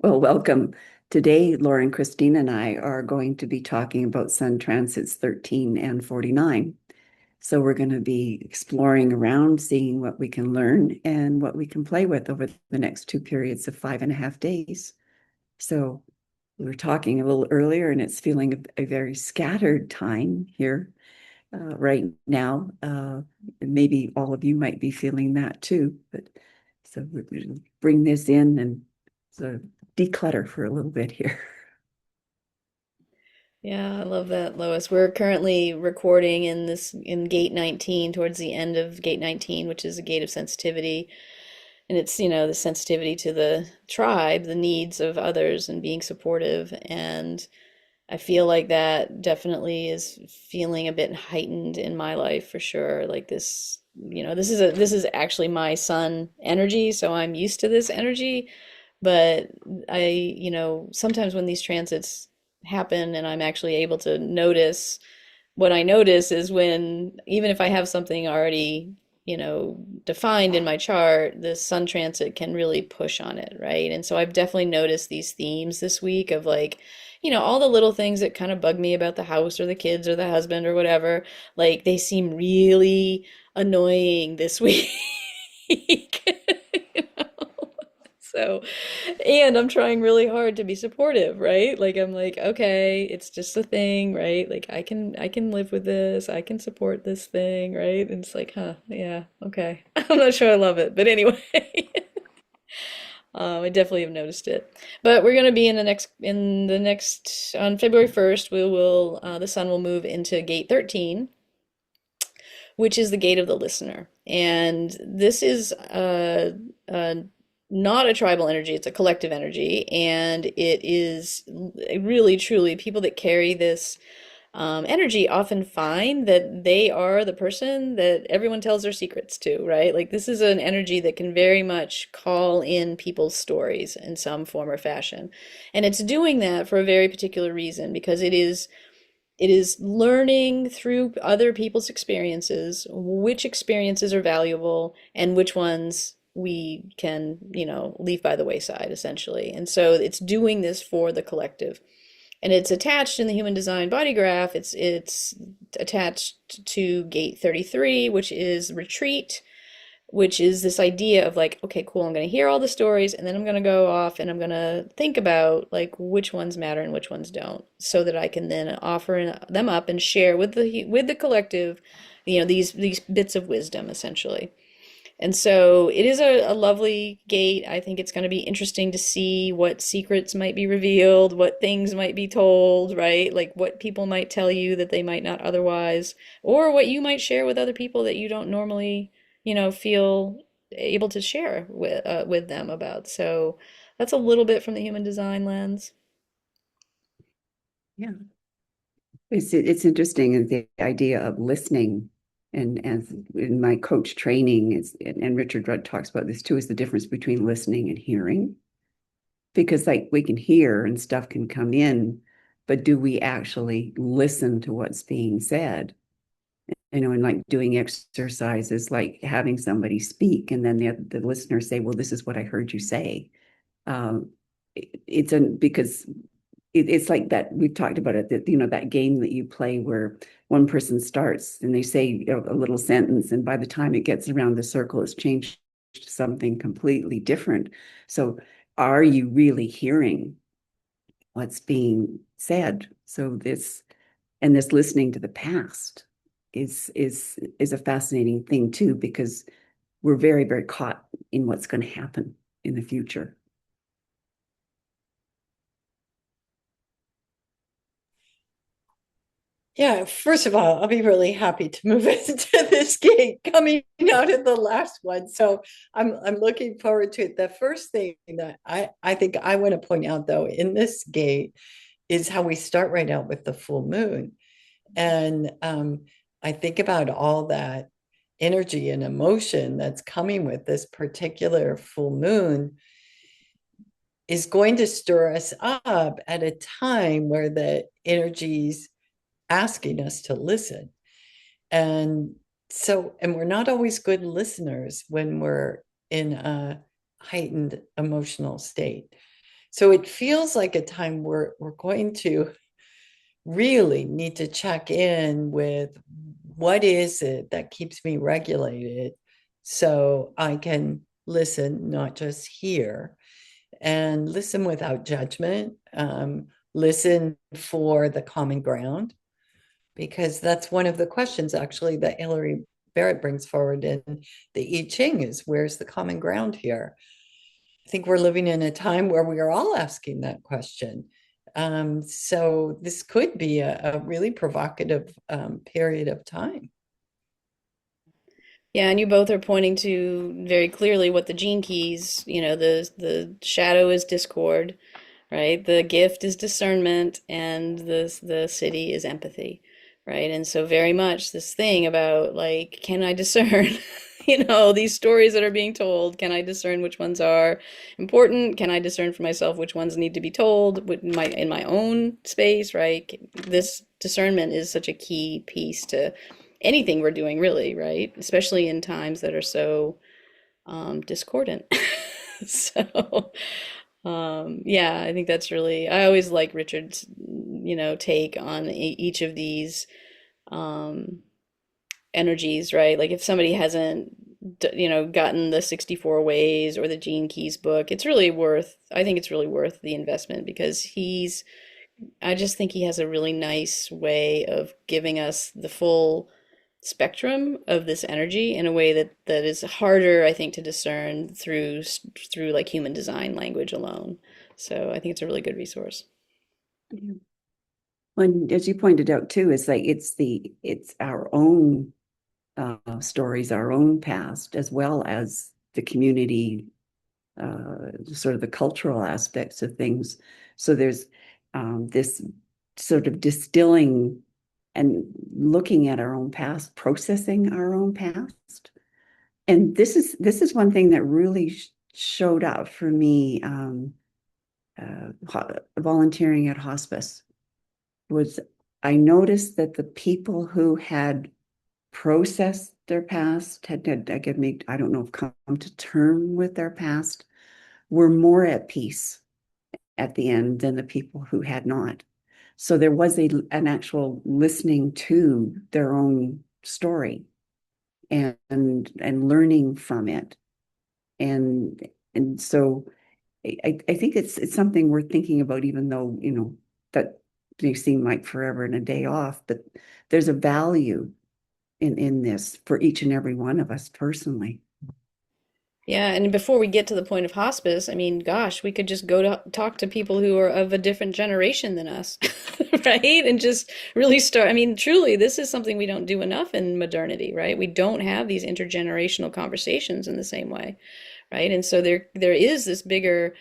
Well, welcome. Today, Lauren, Christine, and I are going to be talking about sun transits 13 and 49. So we're going to be exploring around, seeing what we can learn and what we can play with over the next two periods of 5.5 days. So we were talking a little earlier, and it's feeling a very scattered time here right now. Maybe all of you might be feeling that too. But so we're going to bring this in and sort of declutter for a little bit here. Yeah, I love that, Lois. We're currently recording in gate 19, towards the end of gate 19, which is a gate of sensitivity. And it's, the sensitivity to the tribe, the needs of others and being supportive. And I feel like that definitely is feeling a bit heightened in my life for sure. Like this is actually my sun energy, so I'm used to this energy. But sometimes when these transits happen and I'm actually able to notice, what I notice is when, even if I have something already, defined in my chart, the sun transit can really push on it, right? And so I've definitely noticed these themes this week of like, all the little things that kind of bug me about the house or the kids or the husband or whatever, like they seem really annoying this week. You know? So, and I'm trying really hard to be supportive, right? Like I'm like, okay, it's just a thing, right? Like I can live with this. I can support this thing, right? And it's like, huh, yeah, okay. I'm not sure I love it, but anyway, I definitely have noticed it. But we're gonna be in the next on February 1st, the sun will move into gate 13, which is the gate of the listener. And this is not a tribal energy, it's a collective energy. And it is really, truly people that carry this energy often find that they are the person that everyone tells their secrets to, right? Like this is an energy that can very much call in people's stories in some form or fashion. And it's doing that for a very particular reason because it is learning through other people's experiences which experiences are valuable and which ones we can, leave by the wayside, essentially. And so it's doing this for the collective. And it's attached in the human design body graph. It's attached to gate 33, which is retreat, which is this idea of like, okay, cool, I'm going to hear all the stories and then I'm going to go off and I'm going to think about like which ones matter and which ones don't, so that I can then offer them up and share with the collective, these bits of wisdom essentially. And so it is a lovely gate. I think it's going to be interesting to see what secrets might be revealed, what things might be told, right? Like what people might tell you that they might not otherwise, or what you might share with other people that you don't normally, feel able to share with them about. So that's a little bit from the human design lens. Yeah, it's interesting the idea of listening, and as in my coach training is, and Richard Rudd talks about this too, is the difference between listening and hearing. Because like we can hear and stuff can come in, but do we actually listen to what's being said? And like doing exercises, like having somebody speak, and then the listener say, "Well, this is what I heard you say." Um, it's because it's like that we've talked about it, that that game that you play where one person starts and they say a little sentence, and by the time it gets around the circle, it's changed to something completely different. So are you really hearing what's being said? So this listening to the past is a fascinating thing too, because we're very, very caught in what's going to happen in the future. Yeah, first of all, I'll be really happy to move into this gate coming out of the last one. So I'm looking forward to it. The first thing that I think I want to point out though in this gate is how we start right out with the full moon. And I think about all that energy and emotion that's coming with this particular full moon is going to stir us up at a time where the energy's asking us to listen. And and we're not always good listeners when we're in a heightened emotional state. So it feels like a time where we're going to really need to check in with what is it that keeps me regulated so I can listen, not just hear, and listen without judgment, listen for the common ground, because that's one of the questions actually that Hilary Barrett brings forward in the I Ching is, where's the common ground here? I think we're living in a time where we are all asking that question. So this could be a really provocative period of time. Yeah, and you both are pointing to very clearly what the gene keys, the shadow is discord, right? The gift is discernment, and the city is empathy, right? And so very much this thing about like, can I discern, these stories that are being told, can I discern which ones are important? Can I discern for myself which ones need to be told in my own space, right? This discernment is such a key piece to anything we're doing, really, right? Especially in times that are so discordant. So, yeah, I think that's really, I always like Richard's, take on each of these um, energies, right? Like if somebody hasn't, gotten the 64 Ways or the Gene Keys book, I think it's really worth the investment because I just think he has a really nice way of giving us the full spectrum of this energy in a way that is harder, I think, to discern through like human design language alone. So I think it's a really good resource. Yeah. When, as you pointed out too, it's like it's our own stories, our own past, as well as the community, sort of the cultural aspects of things. So there's this sort of distilling and looking at our own past, processing our own past. And this is one thing that really showed up for me, volunteering at hospice, was I noticed that the people who had processed their past, I don't know if come to term with their past, were more at peace at the end than the people who had not. So there was an actual listening to their own story and learning from it. And so I think it's something worth thinking about, even though, that may seem like forever and a day off, but there's a value in this for each and every one of us personally. Yeah, and before we get to the point of hospice, I mean, gosh, we could just go to talk to people who are of a different generation than us, right? And just really start. I mean, truly, this is something we don't do enough in modernity, right? We don't have these intergenerational conversations in the same way, right? And so there is this bigger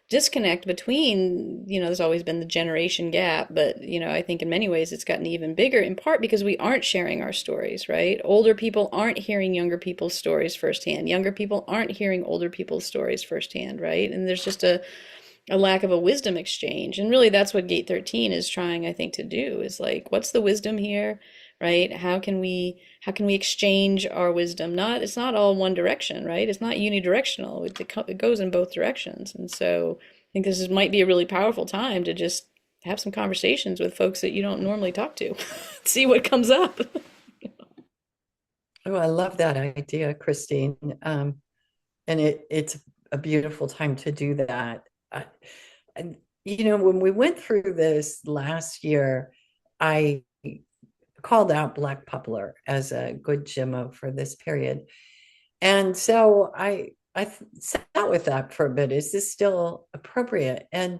disconnect between, there's always been the generation gap, but, I think in many ways it's gotten even bigger, in part because we aren't sharing our stories, right? Older people aren't hearing younger people's stories firsthand. Younger people aren't hearing older people's stories firsthand, right? And there's just a lack of a wisdom exchange. And really that's what Gate 13 is trying, I think, to do is like, what's the wisdom here? Right? How can we exchange our wisdom? It's not all one direction, right? It's not unidirectional. It goes in both directions. And so I think might be a really powerful time to just have some conversations with folks that you don't normally talk to. See what comes up. Oh, I love that idea, Christine. And it's a beautiful time to do that. And, when we went through this last year, I called out Black Poplar as a good Gemmo for this period. And so I sat with that for a bit. Is this still appropriate? And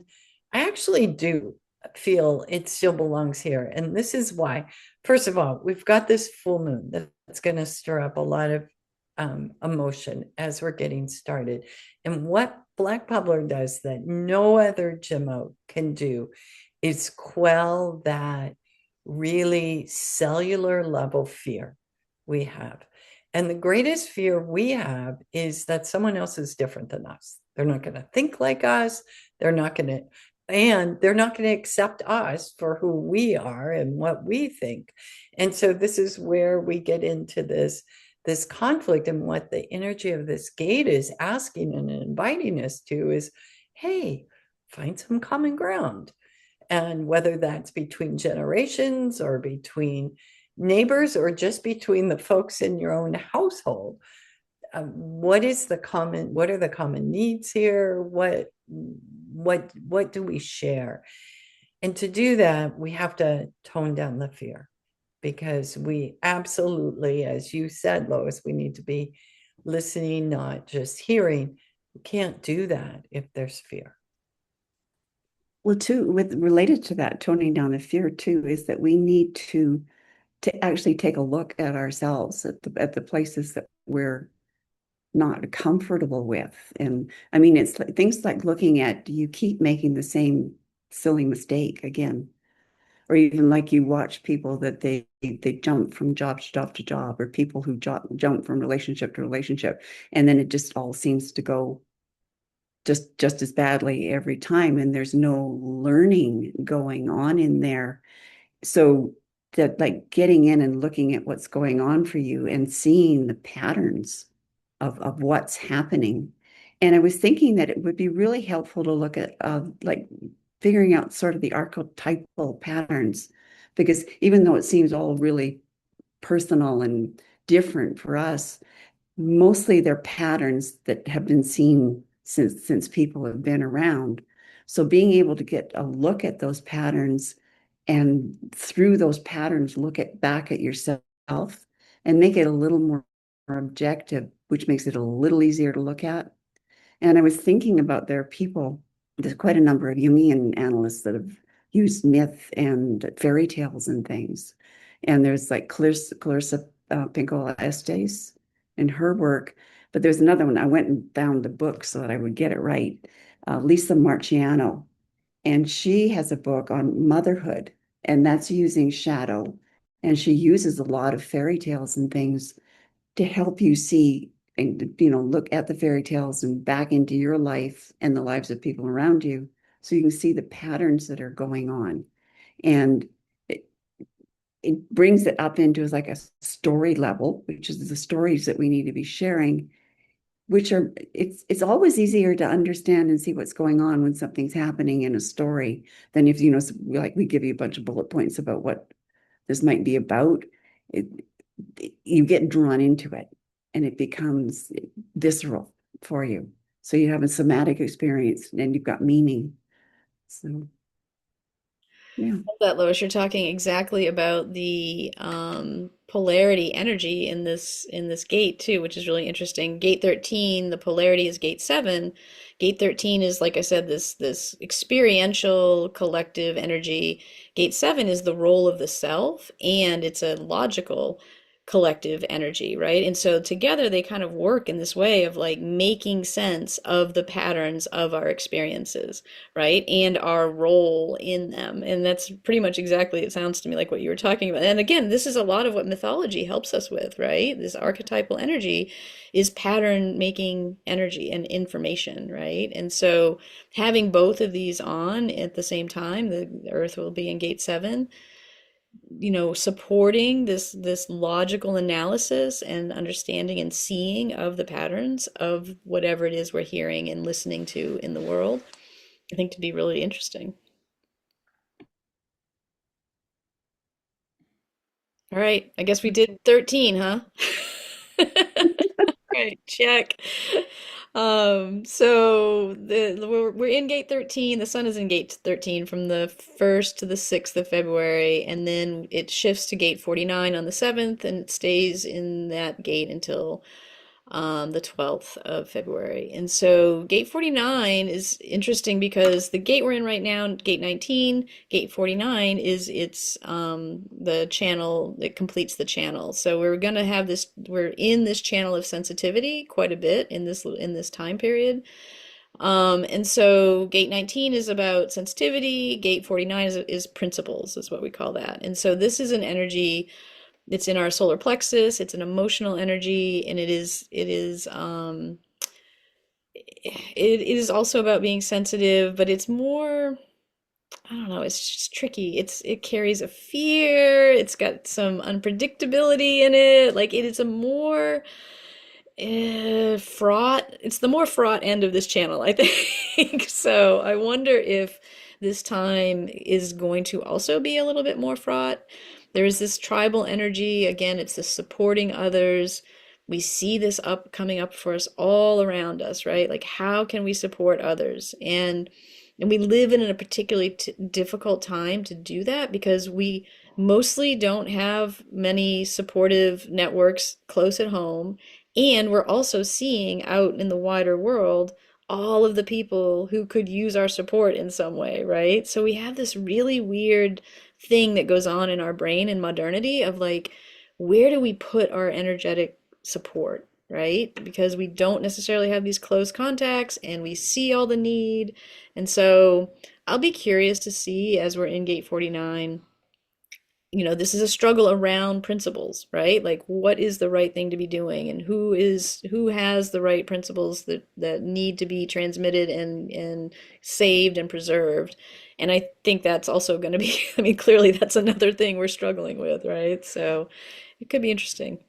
I actually do feel it still belongs here. And this is why. First of all, we've got this full moon that's going to stir up a lot of emotion as we're getting started. And what Black Poplar does that no other Gemmo can do is quell that really cellular level fear we have. And the greatest fear we have is that someone else is different than us. They're not going to think like us. They're not going to, and they're not going to accept us for who we are and what we think. And so this is where we get into this conflict, and what the energy of this gate is asking and inviting us to is, hey, find some common ground. And whether that's between generations or between neighbors or just between the folks in your own household, what are the common needs here? What do we share? And to do that, we have to tone down the fear, because we absolutely, as you said, Lois, we need to be listening, not just hearing. We can't do that if there's fear. Well, too, with related to that, toning down the fear too, is that we need to actually take a look at ourselves, at the places that we're not comfortable with. And I mean, it's like, things like looking at, do you keep making the same silly mistake again? Or even like you watch people that they jump from job to job to job, or people who jump from relationship to relationship, and then it just all seems to go just as badly every time, and there's no learning going on in there. So that, like, getting in and looking at what's going on for you and seeing the patterns of what's happening. And I was thinking that it would be really helpful to look at like figuring out sort of the archetypal patterns, because even though it seems all really personal and different for us, mostly they're patterns that have been seen since people have been around. So being able to get a look at those patterns, and through those patterns look at back at yourself and make it a little more objective, which makes it a little easier to look at. And I was thinking about, there are people, there's quite a number of Jungian analysts that have used myth and fairy tales and things. And there's like Clarissa Pinkola Estes in her work. But there's another one. I went and found the book so that I would get it right. Lisa Marciano. And she has a book on motherhood, and that's using shadow. And she uses a lot of fairy tales and things to help you see and, look at the fairy tales and back into your life and the lives of people around you, so you can see the patterns that are going on. And it brings it up into like a story level, which is the stories that we need to be sharing, which are, it's always easier to understand and see what's going on when something's happening in a story than if, like we give you a bunch of bullet points about what this might be about. You get drawn into it and it becomes visceral for you. So you have a somatic experience and you've got meaning. So, yeah. Love that, Lois. You're talking exactly about the polarity energy in this gate too, which is really interesting. Gate 13, the polarity is gate 7. Gate 13 is, like I said, this experiential collective energy. Gate 7 is the role of the self, and it's a logical collective energy, right? And so together they kind of work in this way of like making sense of the patterns of our experiences, right? And our role in them. And that's pretty much exactly, it sounds to me like what you were talking about. And again, this is a lot of what mythology helps us with, right? This archetypal energy is pattern making energy and information, right? And so having both of these on at the same time, the Earth will be in gate 7, supporting this logical analysis and understanding and seeing of the patterns of whatever it is we're hearing and listening to in the world, I think, to be really interesting. All right, I guess we did 13, huh? Right, check. So we're in gate 13. The sun is in gate 13 from the 1st to the 6th of February, and then it shifts to gate 49 on the 7th, and it stays in that gate until the 12th of February. And so gate 49 is interesting because the gate we're in right now, gate 19, gate 49 is the channel that completes the channel. So we're going to have this, we're in this channel of sensitivity quite a bit in this time period. And so gate 19 is about sensitivity, gate 49 is principles, is what we call that. And so this is an energy. It's in our solar plexus. It's an emotional energy, and it is also about being sensitive, but it's more, I don't know, it's just tricky. It carries a fear. It's got some unpredictability in it. Like, it is a more fraught. It's the more fraught end of this channel, I think. Like, so I wonder if this time is going to also be a little bit more fraught. There is this tribal energy. Again, it's the supporting others. We see this up coming up for us all around us, right? Like, how can we support others? And we live in a particularly difficult time to do that because we mostly don't have many supportive networks close at home. And we're also seeing out in the wider world all of the people who could use our support in some way, right? So we have this really weird thing that goes on in our brain in modernity of like, where do we put our energetic support, right? Because we don't necessarily have these close contacts and we see all the need. And so I'll be curious to see as we're in gate 49, this is a struggle around principles, right? Like what is the right thing to be doing and who has the right principles that need to be transmitted and saved and preserved. And I think that's also going to be, I mean, clearly that's another thing we're struggling with, right? So it could be interesting.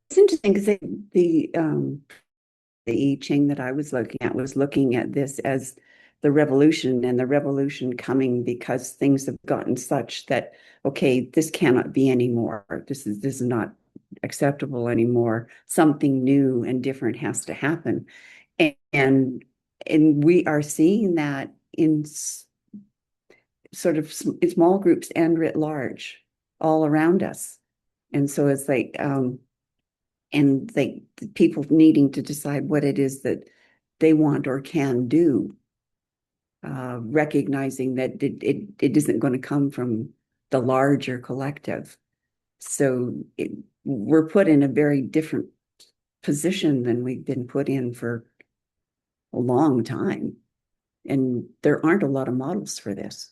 It's interesting because the I Ching that I was looking at this as the revolution, and the revolution coming because things have gotten such that, okay, this cannot be anymore. This is not acceptable anymore. Something new and different has to happen. And we are seeing that in sort of in small groups and writ large all around us. And so it's like and they people needing to decide what it is that they want or can do, recognizing that it isn't going to come from the larger collective. So we're put in a very different position than we've been put in for a long time. And there aren't a lot of models for this.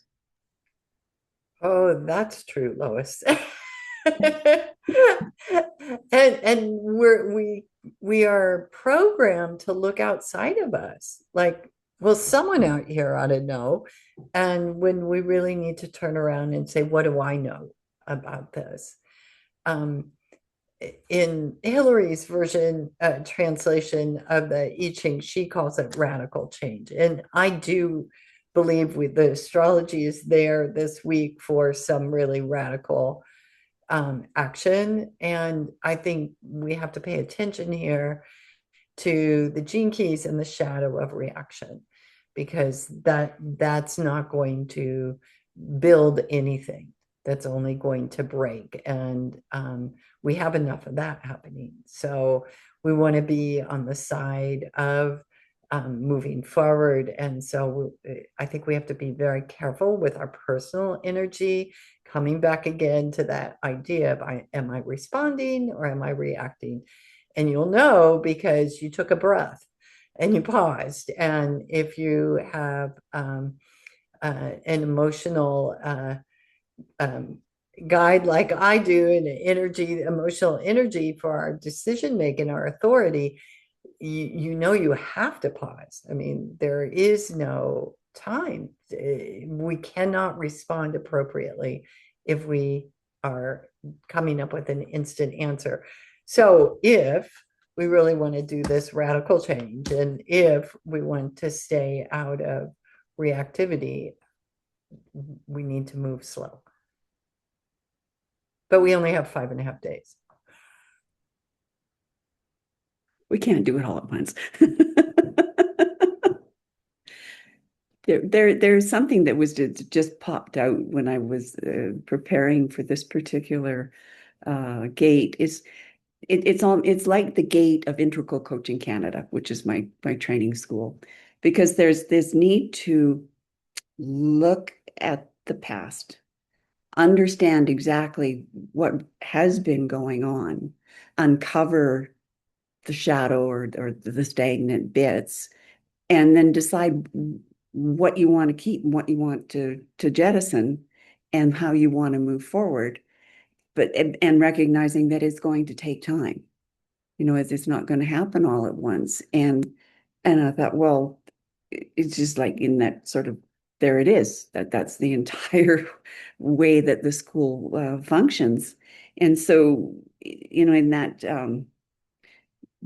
Oh, that's true, Lois. And we are programmed to look outside of us. Like, well, someone out here ought to know. And when we really need to turn around and say, what do I know about this? In Hillary's version translation of the I Ching, she calls it radical change. And I do believe the astrology is there this week for some really radical action. And I think we have to pay attention here to the gene keys and the shadow of reaction, because that's not going to build anything. That's only going to break. And we have enough of that happening. So we want to be on the side of moving forward. And so I think we have to be very careful with our personal energy, coming back again to that idea of am I responding or am I reacting? And you'll know because you took a breath and you paused. And if you have an emotional guide like I do, and emotional energy for our decision making, our authority, you have to pause. I mean, there is no time. We cannot respond appropriately if we are coming up with an instant answer. So if we really want to do this radical change, and if we want to stay out of reactivity, we need to move slow. But we only have 5.5 days. We can't do it all at once. There's something that was just popped out when I was preparing for this particular gate. It's like the gate of Integral Coaching Canada, which is my training school, because there's this need to look at the past, understand exactly what has been going on, uncover the shadow or the stagnant bits, and then decide what you want to keep and what you want to jettison and how you want to move forward. But and recognizing that it's going to take time. It's not going to happen all at once. And I thought, well, it's just like in that sort of, there it is, that's the entire way that the school functions. And so, in that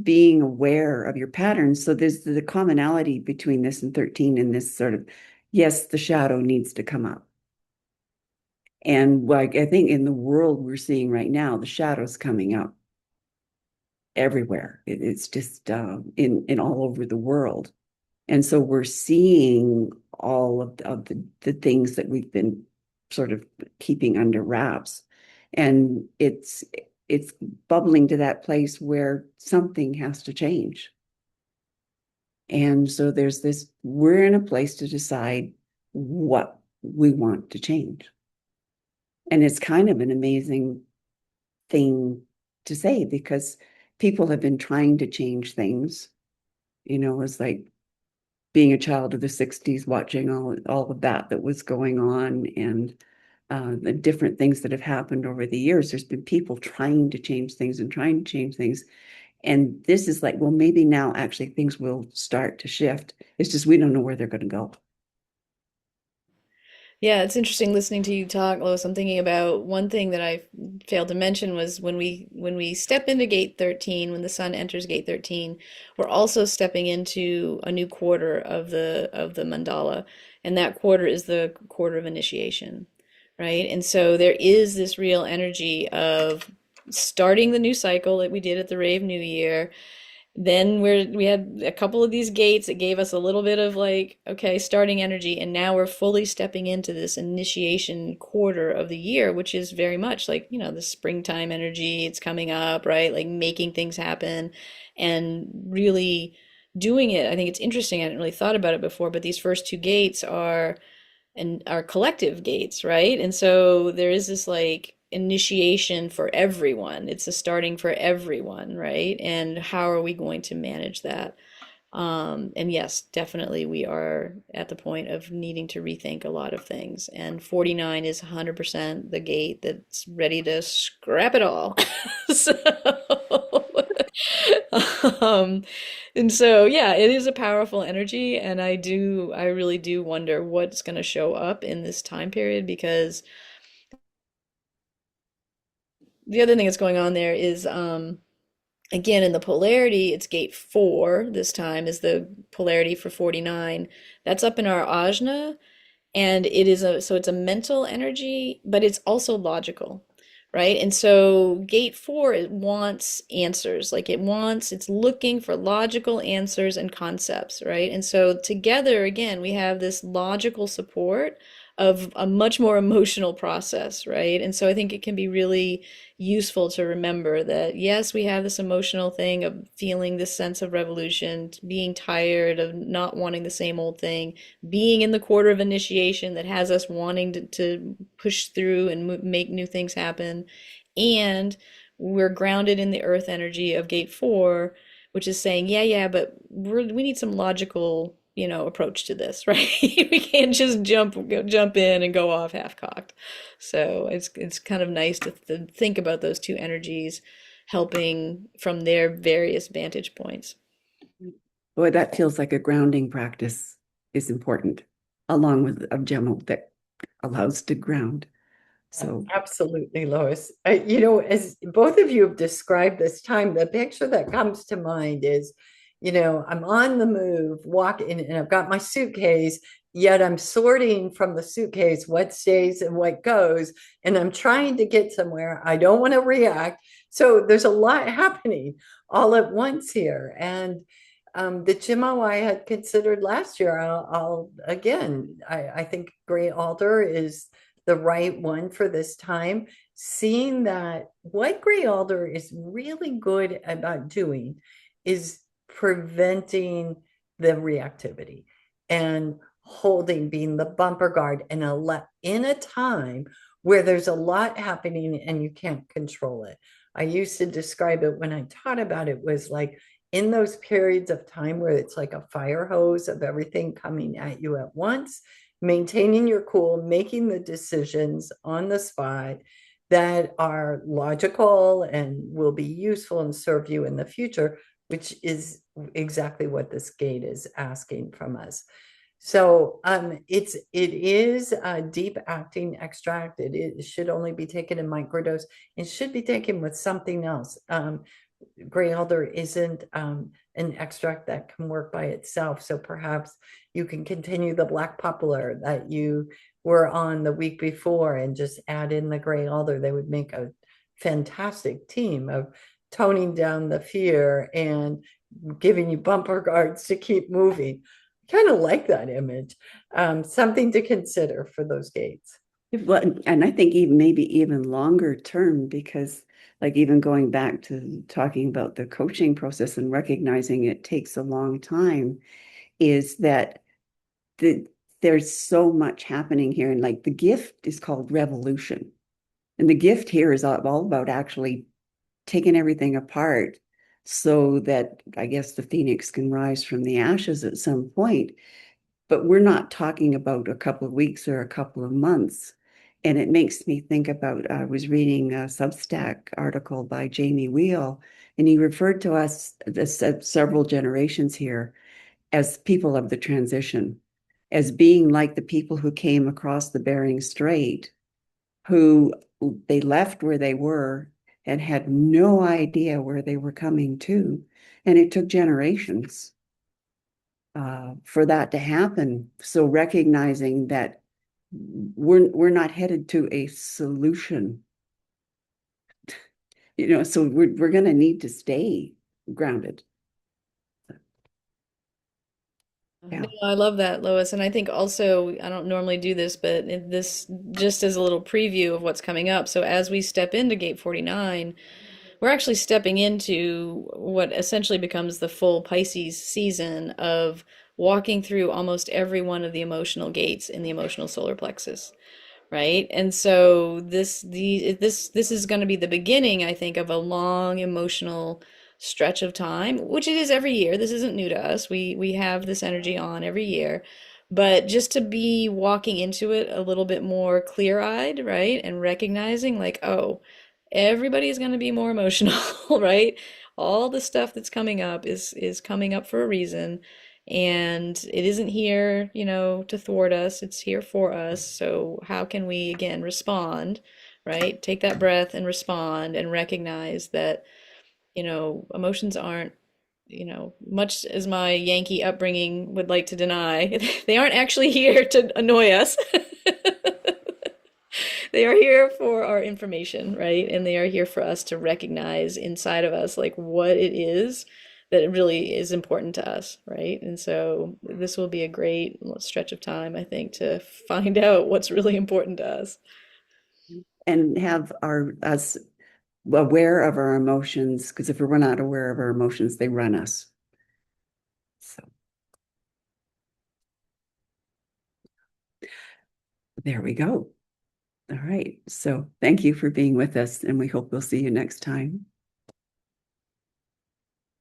being aware of your patterns. So there's the commonality between this and 13 and this sort of, yes, the shadow needs to come up. And like I think in the world we're seeing right now, the shadow's coming up everywhere. It's just in all over the world. And so we're seeing all of the things that we've been sort of keeping under wraps. And it's bubbling to that place where something has to change. And so there's this, we're in a place to decide what we want to change. And it's kind of an amazing thing to say because people have been trying to change things. You know, it's like being a child of the 60s, watching all of that was going on and the different things that have happened over the years. There's been people trying to change things and trying to change things. And this is like, well, maybe now actually things will start to shift. It's just we don't know where they're going to go. Yeah, it's interesting listening to you talk, Lois. I'm thinking about one thing that I failed to mention was when we step into gate 13, when the sun enters gate 13, we're also stepping into a new quarter of the mandala, and that quarter is the quarter of initiation, right? And so there is this real energy of starting the new cycle that we did at the Rave New Year. Then we had a couple of these gates. It gave us a little bit of like, okay, starting energy, and now we're fully stepping into this initiation quarter of the year, which is very much like, you know, the springtime energy. It's coming up, right? Like making things happen and really doing it. I think it's interesting. I hadn't really thought about it before, but these first two gates are and our collective gates, right? And so there is this like initiation for everyone. It's a starting for everyone, right? And how are we going to manage that? And yes, definitely we are at the point of needing to rethink a lot of things. And 49 is 100% the gate that's ready to scrap it all. So, um, and so, yeah, it is a powerful energy. And I really do wonder what's going to show up in this time period because the other thing that's going on there is, again, in the polarity, it's gate 4 this time is the polarity for 49. That's up in our ajna, and it's a mental energy, but it's also logical, right? And so gate 4, it wants answers. Like it's looking for logical answers and concepts, right? And so together, again, we have this logical support of a much more emotional process, right? And so I think it can be really useful to remember that yes, we have this emotional thing of feeling this sense of revolution, being tired of not wanting the same old thing, being in the quarter of initiation that has us wanting to push through and make new things happen. And we're grounded in the earth energy of gate 4, which is saying, yeah, but we need some logical, you know, approach to this, right? We can't just jump in and go off half-cocked. So it's kind of nice to think about those two energies helping from their various vantage points. Boy, that feels like a grounding practice is important, along with a Gemmo that allows to ground. So Absolutely, Lois. You know, as both of you have described this time, the picture that comes to mind is, you know, I'm on the move, walking, and I've got my suitcase, yet I'm sorting from the suitcase what stays and what goes, and I'm trying to get somewhere. I don't want to react. So there's a lot happening all at once here. And the Gemmo I had considered last year, I think Great Alder is the right one for this time, seeing that what Grey Alder is really good about doing is preventing the reactivity and holding, being the bumper guard in a time where there's a lot happening and you can't control it. I used to describe it when I taught about it was like in those periods of time where it's like a fire hose of everything coming at you at once, maintaining your cool, making the decisions on the spot that are logical and will be useful and serve you in the future, which is exactly what this gate is asking from us. So it is a deep acting extract. It should only be taken in microdose. It should be taken with something else. gray alder isn't an extract that can work by itself. So perhaps you can continue the black poplar that you were on the week before and just add in the gray alder. They would make a fantastic team of toning down the fear and giving you bumper guards to keep moving. Kind of like that image. Something to consider for those gates. And I think even maybe even longer term, because like even going back to talking about the coaching process and recognizing it takes a long time, is that there's so much happening here. And like the gift is called revolution. And the gift here is all about actually taking everything apart so that I guess the phoenix can rise from the ashes at some point. But we're not talking about a couple of weeks or a couple of months. And it makes me think about, I was reading a Substack article by Jamie Wheel, and he referred to us, several generations here, as people of the transition, as being like the people who came across the Bering Strait, who they left where they were and had no idea where they were coming to. And it took generations for that to happen. So recognizing that we're not headed to a solution, so we're going to need to stay grounded. Yeah. No, I love that, Lois. And I think also, I don't normally do this, but this just as a little preview of what's coming up. So as we step into Gate 49, we're actually stepping into what essentially becomes the full Pisces season of walking through almost every one of the emotional gates in the emotional solar plexus, right? And so this is going to be the beginning, I think, of a long emotional stretch of time, which it is every year. This isn't new to us. We have this energy on every year. But just to be walking into it a little bit more clear-eyed, right? And recognizing like, oh, everybody is going to be more emotional, right? All the stuff that's coming up is coming up for a reason, and it isn't here, to thwart us. It's here for us. So how can we again respond, right? Take that breath and respond and recognize that, emotions aren't, much as my Yankee upbringing would like to deny, they aren't actually here to annoy us. They are here for our information, right? And they are here for us to recognize inside of us, like what it is that really is important to us, right? And so this will be a great stretch of time, I think, to find out what's really important to us. And have us aware of our emotions, because if we're not aware of our emotions, they run us. So there we go. All right. So thank you for being with us, and we hope we'll see you next time.